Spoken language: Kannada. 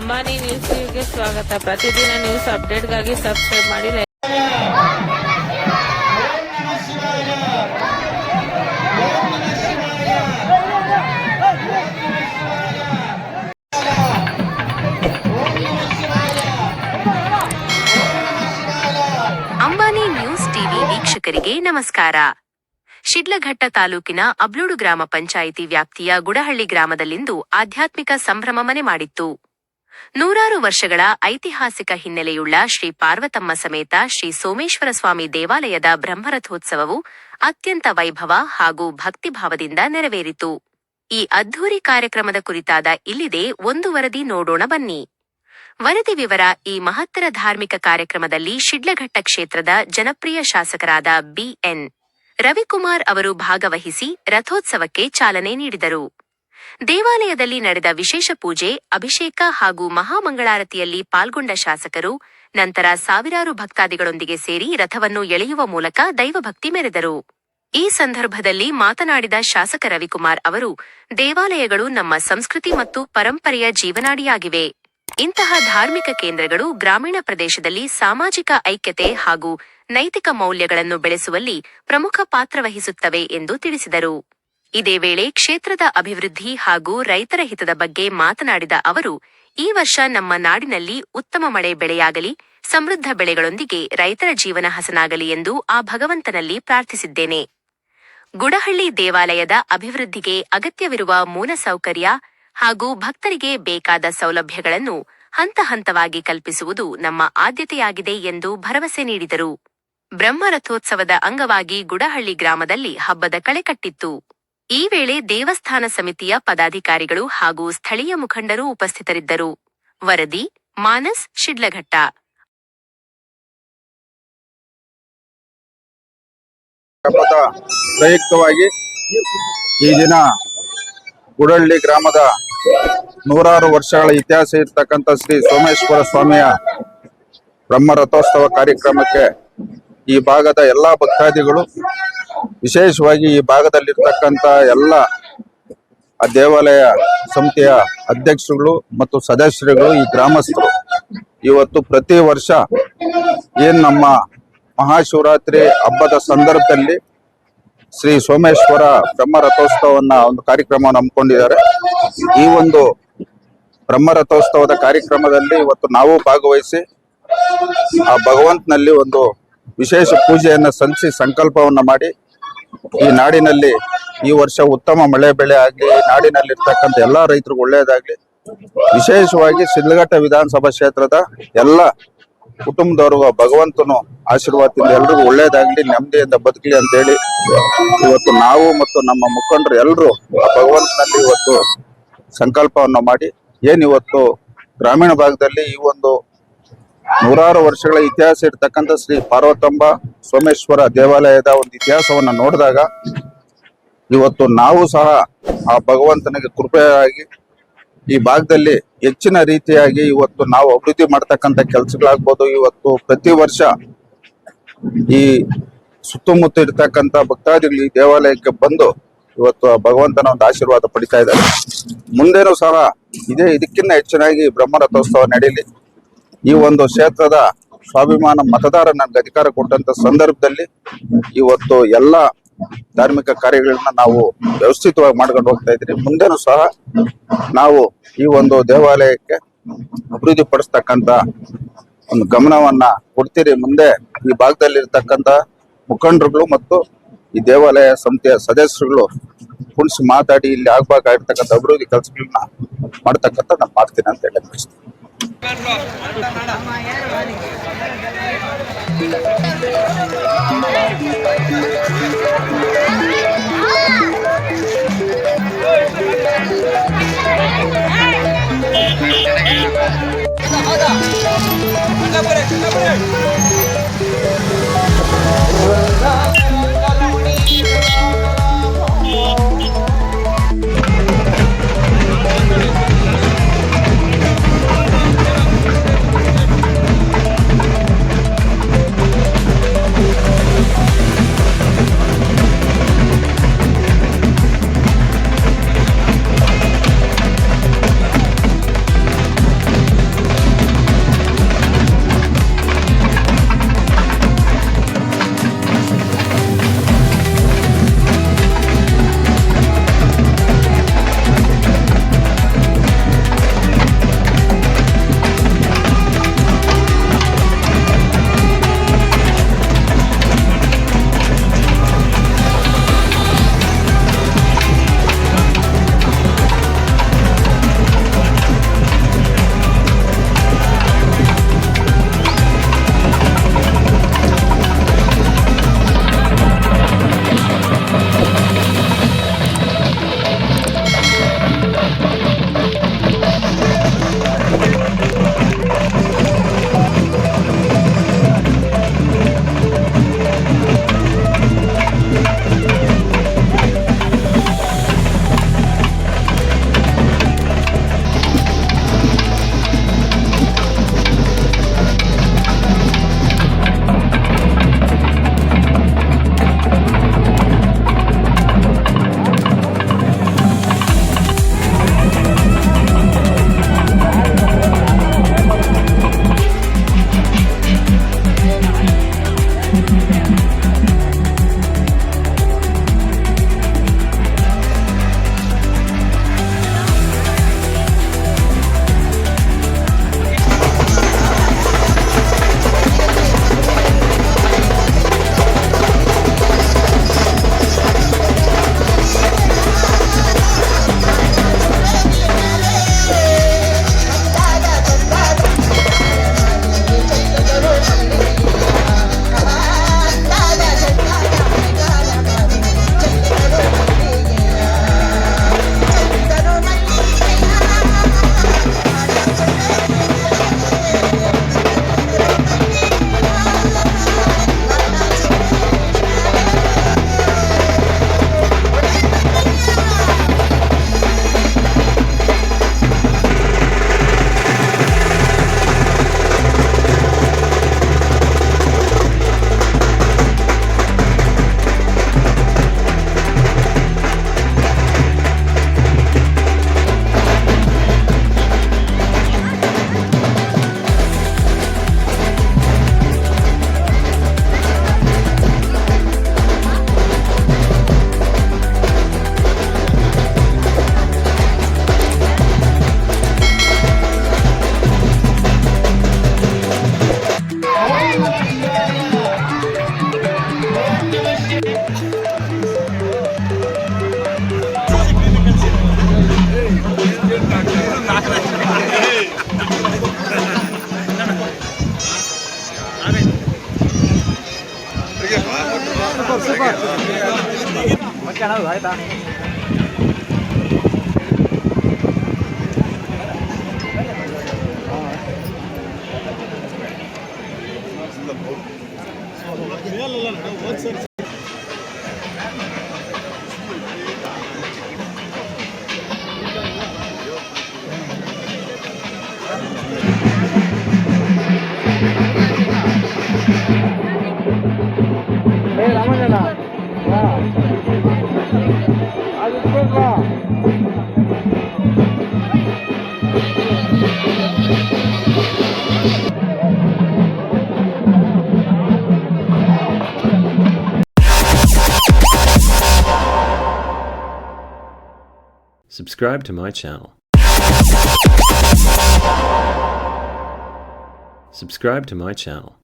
ಅಂಬಾನಿ ನ್ಯೂಸ್ಗೆ ಸ್ವಾಗತ. ಪ್ರತಿದಿನ ನ್ಯೂಸ್ ಅಪ್ಡೇಟ್ಗಾಗಿ ಸಬ್ಸ್ಕ್ರೈಬ್ ಮಾಡಿ. ಅಂಬಾನಿ ನ್ಯೂಸ್ ಟಿವಿ ವೀಕ್ಷಕರಿಗೆ ನಮಸ್ಕಾರ. ಶಿಡ್ಲಘಟ್ಟ ತಾಲೂಕಿನ ಅಬ್ಲೂಡು ಗ್ರಾಮ ಪಂಚಾಯಿತಿ ವ್ಯಾಪ್ತಿಯ ಗುಡಹಳ್ಳಿ ಗ್ರಾಮದಲ್ಲಿಂದು ಆಧ್ಯಾತ್ಮಿಕ ಸಂಭ್ರಮ ಮನೆ ಮಾಡಿತ್ತು. ನೂರಾರು ವರ್ಷಗಳ ಐತಿಹಾಸಿಕ ಹಿನ್ನೆಲೆಯುಳ್ಳ ಶ್ರೀ ಪಾರ್ವತಮ್ಮ ಸಮೇತ ಶ್ರೀ ಸೋಮೇಶ್ವರ ಸ್ವಾಮಿ ದೇವಾಲಯದ ಬ್ರಹ್ಮರಥೋತ್ಸವವು ಅತ್ಯಂತ ವೈಭವ ಹಾಗೂ ಭಕ್ತಿಭಾವದಿಂದ ನೆರವೇರಿತು. ಈ ಅದ್ಧೂರಿ ಕಾರ್ಯಕ್ರಮದ ಕುರಿತಾದ ಇಲ್ಲಿದೆ ಒಂದು ವರದಿ, ನೋಡೋಣ ಬನ್ನಿ. ವರದಿ ವಿವರ. ಈ ಮಹತ್ತರ ಧಾರ್ಮಿಕ ಕಾರ್ಯಕ್ರಮದಲ್ಲಿ ಶಿಡ್ಲಘಟ್ಟ ಕ್ಷೇತ್ರದ ಜನಪ್ರಿಯ ಶಾಸಕರಾದ ಬಿ.ಎನ್. ರವಿಕುಮಾರ್ ಅವರು ಭಾಗವಹಿಸಿ ರಥೋತ್ಸವಕ್ಕೆ ಚಾಲನೆ ನೀಡಿದರು. ದೇವಾಲಯದಲ್ಲಿ ನಡೆದ ವಿಶೇಷ ಪೂಜೆ, ಅಭಿಷೇಕ ಹಾಗೂ ಮಹಾಮಂಗಳಾರತಿಯಲ್ಲಿ ಪಾಲ್ಗೊಂಡ ಶಾಸಕರು ನಂತರ ಸಾವಿರಾರು ಭಕ್ತಾದಿಗಳೊಂದಿಗೆ ಸೇರಿ ರಥವನ್ನು ಎಳೆಯುವ ಮೂಲಕ ದೈವಭಕ್ತಿ ಮೆರೆದರು. ಈ ಸಂದರ್ಭದಲ್ಲಿ ಮಾತನಾಡಿದ ಶಾಸಕ ರವಿಕುಮಾರ್ ಅವರು, ದೇವಾಲಯಗಳು ನಮ್ಮ ಸಂಸ್ಕೃತಿ ಮತ್ತು ಪರಂಪರೆಯ ಜೀವನಾಡಿಯಾಗಿವೆ. ಇಂತಹ ಧಾರ್ಮಿಕ ಕೇಂದ್ರಗಳು ಗ್ರಾಮೀಣ ಪ್ರದೇಶದಲ್ಲಿ ಸಾಮಾಜಿಕ ಐಕ್ಯತೆ ಹಾಗೂ ನೈತಿಕ ಮೌಲ್ಯಗಳನ್ನು ಬೆಳೆಸುವಲ್ಲಿ ಪ್ರಮುಖ ಪಾತ್ರ ವಹಿಸುತ್ತವೆ ಎಂದು ತಿಳಿಸಿದರು. ಇದೇ ವೇಳೆ ಕ್ಷೇತ್ರದ ಅಭಿವೃದ್ಧಿ ಹಾಗೂ ರೈತರ ಹಿತದ ಬಗ್ಗೆ ಮಾತನಾಡಿದ ಅವರು, ಈ ವರ್ಷ ನಮ್ಮ ನಾಡಿನಲ್ಲಿ ಉತ್ತಮ ಮಳೆ ಬೆಳೆಯಾಗಲಿ, ಸಮೃದ್ಧ ಬೆಳೆಗಳೊಂದಿಗೆ ರೈತರ ಜೀವನ ಹಸನಾಗಲಿ ಎಂದು ಆ ಭಗವಂತನಲ್ಲಿ ಪ್ರಾರ್ಥಿಸಿದ್ದೇನೆ. ಗುಡಹಳ್ಳಿ ದೇವಾಲಯದ ಅಭಿವೃದ್ಧಿಗೆ ಅಗತ್ಯವಿರುವ ಮೂಲಸೌಕರ್ಯ ಹಾಗೂ ಭಕ್ತರಿಗೆ ಬೇಕಾದ ಸೌಲಭ್ಯಗಳನ್ನು ಹಂತ ಹಂತವಾಗಿ ಕಲ್ಪಿಸುವುದು ನಮ್ಮ ಆದ್ಯತೆಯಾಗಿದೆ ಎಂದು ಭರವಸೆ ನೀಡಿದರು. ಬ್ರಹ್ಮರಥೋತ್ಸವದ ಅಂಗವಾಗಿ ಗುಡಹಳ್ಳಿ ಗ್ರಾಮದಲ್ಲಿ ಹಬ್ಬದ ಕಳೆಕಟ್ಟಿತ್ತು. ಈ ವೇಳೆ ದೇವಸ್ಥಾನ ಸಮಿತಿಯ ಪದಾಧಿಕಾರಿಗಳು ಹಾಗೂ ಸ್ಥಳೀಯ ಮುಖಂಡರು ಉಪಸ್ಥಿತರಿದ್ದರು. ವರದಿ ಮಾನಸ್, ಶಿಡ್ಲಘಟ್ಟ. ಹಬ್ಬದ ಪ್ರಯುಕ್ತವಾಗಿ ಈ ದಿನ ಗುಡಹಳ್ಳಿ ಗ್ರಾಮದ ನೂರಾರು ವರ್ಷಗಳ ಇತಿಹಾಸ ಇರತಕ್ಕಂಥ ಶ್ರೀ ಸೋಮೇಶ್ವರ ಸ್ವಾಮಿಯ ಬ್ರಹ್ಮರಥೋತ್ಸವ ಕಾರ್ಯಕ್ರಮಕ್ಕೆ ಈ ಭಾಗದ ಎಲ್ಲ ಭಕ್ತಾದಿಗಳು, ವಿಶೇಷವಾಗಿ ಈ ಭಾಗದಲ್ಲಿರ್ತಕ್ಕಂಥ ಎಲ್ಲ ದೇವಾಲಯ ಸಮಿತಿಯ ಅಧ್ಯಕ್ಷರುಗಳು ಮತ್ತು ಸದಸ್ಯರುಗಳು, ಈ ಗ್ರಾಮಸ್ಥರು ಇವತ್ತು ಪ್ರತಿ ವರ್ಷ ಏನ್ ನಮ್ಮ ಮಹಾಶಿವರಾತ್ರಿ ಹಬ್ಬದ ಸಂದರ್ಭದಲ್ಲಿ ಶ್ರೀ ಸೋಮೇಶ್ವರ ಬ್ರಹ್ಮರಥೋತ್ಸವವನ್ನ ಒಂದು ಕಾರ್ಯಕ್ರಮವನ್ನು ಹಮ್ಮಿಕೊಂಡಿದ್ದಾರೆ. ಈ ಒಂದು ಬ್ರಹ್ಮರಥೋತ್ಸವದ ಕಾರ್ಯಕ್ರಮದಲ್ಲಿ ಇವತ್ತು ನಾವು ಭಾಗವಹಿಸಿ ಆ ಭಗವಂತನಲ್ಲಿ ಒಂದು ವಿಶೇಷ ಪೂಜೆಯನ್ನ ಸಲ್ಲಿಸಿ ಸಂಕಲ್ಪವನ್ನ ಮಾಡಿ, ಈ ನಾಡಿನಲ್ಲಿ ಈ ವರ್ಷ ಉತ್ತಮ ಮಳೆ ಬೆಳೆ ಆಗ್ಲಿ, ಈ ನಾಡಿನಲ್ಲಿರ್ತಕ್ಕಂಥ ಎಲ್ಲಾ ರೈತರಿಗೂ ಒಳ್ಳೆಯದಾಗ್ಲಿ, ವಿಶೇಷವಾಗಿ ಶಿಡ್ಲಘಟ್ಟ ವಿಧಾನಸಭಾ ಕ್ಷೇತ್ರದ ಎಲ್ಲ ಕುಟುಂಬದವ್ರಿಗೂ ಭಗವಂತನು ಆಶೀರ್ವಾದದಿಂದ ಎಲ್ರಿಗೂ ಒಳ್ಳೇದಾಗ್ಲಿ, ನೆಮ್ಮದಿಯಿಂದ ಬದುಕಲಿ ಅಂತ ಹೇಳಿ ಇವತ್ತು ನಾವು ಮತ್ತು ನಮ್ಮ ಮುಖಂಡರು ಎಲ್ಲರೂ ಭಗವಂತನಲ್ಲಿ ಇವತ್ತು ಸಂಕಲ್ಪವನ್ನು ಮಾಡಿ, ಏನಿವತ್ತು ಗ್ರಾಮೀಣ ಭಾಗದಲ್ಲಿ ಈ ಒಂದು ನೂರಾರು ವರ್ಷಗಳ ಇತಿಹಾಸ ಇರ್ತಕ್ಕಂಥ ಶ್ರೀ ಪಾರ್ವತಮ್ಮ ಸೋಮೇಶ್ವರ ದೇವಾಲಯದ ಒಂದು ಇತಿಹಾಸವನ್ನ ನೋಡಿದಾಗ ಇವತ್ತು ನಾವು ಸಹ ಆ ಭಗವಂತನಿಗೆ ಕೃಪೆಯಾಗಿ ಈ ಭಾಗದಲ್ಲಿ ಹೆಚ್ಚಿನ ರೀತಿಯಾಗಿ ಇವತ್ತು ನಾವು ಅಭಿವೃದ್ಧಿ ಮಾಡ್ತಕ್ಕಂಥ ಕೆಲಸಗಳಾಗ್ಬೋದು. ಇವತ್ತು ಪ್ರತಿ ವರ್ಷ ಈ ಸುತ್ತಮುತ್ತ ಇರ್ತಕ್ಕಂಥ ಭಕ್ತಾದಿಗಳು ಈ ದೇವಾಲಯಕ್ಕೆ ಬಂದು ಇವತ್ತು ಆ ಭಗವಂತನ ಒಂದು ಆಶೀರ್ವಾದ ಪಡಿತಾ ಇದ್ದಾರೆ. ಮುಂದೇನೂ ಸಹ ಇದಕ್ಕಿಂತ ಹೆಚ್ಚಿನಾಗಿ ಬ್ರಹ್ಮರಥೋತ್ಸವ ನಡೀಲಿ. ಈ ಒಂದು ಕ್ಷೇತ್ರದ ಸ್ವಾಭಿಮಾನ ಮತದಾರ ನನಗೆ ಅಧಿಕಾರ ಕೊಟ್ಟಂತ ಸಂದರ್ಭದಲ್ಲಿ ಇವತ್ತು ಎಲ್ಲ ಧಾರ್ಮಿಕ ಕಾರ್ಯಗಳನ್ನ ನಾವು ವ್ಯವಸ್ಥಿತವಾಗಿ ಮಾಡ್ಕೊಂಡು ಹೋಗ್ತಾ ಇದ್ದೀವಿ. ಮುಂದೆನೂ ಸಹ ನಾವು ಈ ಒಂದು ದೇವಾಲಯಕ್ಕೆ ಅಭಿವೃದ್ಧಿ ಪಡಿಸ್ತಕ್ಕಂತ ಒಂದು ಗಮನವನ್ನ ಕೊಡ್ತೀರಿ. ಮುಂದೆ ಈ ಭಾಗದಲ್ಲಿ ಇರ್ತಕ್ಕಂಥ ಮುಖಂಡರುಗಳು ಮತ್ತು ಈ ದೇವಾಲಯ ಸಮಿತಿಯ ಸದಸ್ಯರುಗಳು ಕುಣಿಸಿ ಮಾತಾಡಿ ಇಲ್ಲಿ ಆಗ್ಬೇಕಾಗಿರ್ತಕ್ಕಂಥ ಅಭಿವೃದ್ಧಿ ಕೆಲಸಗಳನ್ನ ಮಾಡ್ತಕ್ಕಂಥ ನಾನು ಮಾಡ್ತೀನಿ ಅಂತ ಹೇಳಿ ಬಯಸ್ತೀನಿ. ಓಕೆ ಅಣ್ಣ ಆಯ್ತಾ ರಾಮಣ್ಣ ಅದು Subscribe to my channel. Subscribe to my channel.